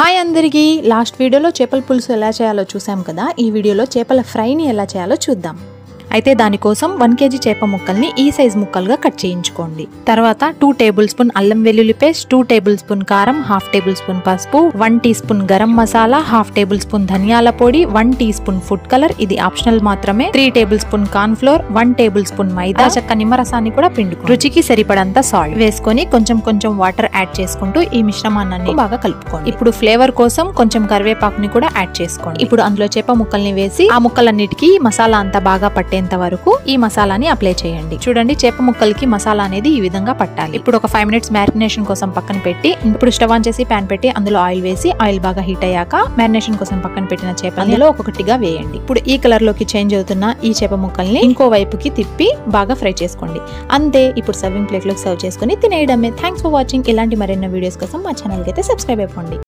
Hi అందరికీ last వీడియోలో చేపల పులుసు ఎలా చేయాలో చూసాం కదా। ఈ వీడియోలో చేపల ఫ్రైని ఎలా చేయాలో చూద్దాం। అయితే దానికోసం 1 kg చేప ముక్కల్ని ఈ సైజ్ ముక్కలుగా కట్ చేయించుకోండి। తర్వాత 2 టేబుల్ స్పూన్ అల్లం వెల్లుల్లి పేస్ట్, 2 టేబుల్ స్పూన్ కారం, 1/2 టేబుల్ స్పూన్ పసుపు, 1 teaspoon garam masala, 1/2 tablespoon ధనియాల పొడి, 1 టీ స్పూన్ ఫుడ్ కలర్, ఇది ఆప్షనల్ మాత్రమే, 3 tablespoon corn flour, 1 tablespoon maida, చక్క నిమ్మరసాన్ని కూడా పిండుకోండి। రుచికి సరిపడంత సాల్ట్ వేసుకొని కొంచెం వాటర్ యాడ్ చేసుకుంటూ ఈ మిశ్రమాన్ని బాగా కలుపుకోండి। ఇప్పుడు ఫ్లేవర్ కోసం కొంచెం కరివేపాకుని కూడా యాడ్ చేసుకోండి। ఇప్పుడు అందులో చేప ముక్కల్ని వేసి ఆ ముక్కలన్నిటికీ మసాలా అంతా బాగా పట్టే వరకు ఈ మసాలాని అప్లై చేయండి। చూడండి చేప ముక్కలకి మసాలా అనేది ఈ విధంగా పట్టాలి। ఇప్పుడు ఒక 5 మినిట్స్ మ్యారినేషన్ కోసం పక్కన పెట్టి ఇప్పుడు స్టవ్ ఆన్ చేసి ప్యాన్ పెట్టి అందులో ఆయిల్ వేసి ఆయిల్ బాగా హీట్ అయ్యాక మ్యారినేషన్ కోసం పక్కన పెట్టిన చేప అందులో ఒక్కొక్కటిగా వేయండి। ఇప్పుడు ఈ కలర్ లోకి చేంజ్ అవుతున్న ఈ చేప ముక్కల్ని ఇంకో వైపుకి తిప్పి బాగా ఫ్రై చేసుకోండి। అంతే, ఇప్పుడు సర్వింగ్ ప్లేట్ లోకి సర్వ్ చేసుకుని తినేయడమే। Thanks for watching. ఇలాంటి మరిన్ని వీడియోస్ కోసం మా ఛానల్ కి అయితే సబ్స్క్రైబ్ అయిపోండి।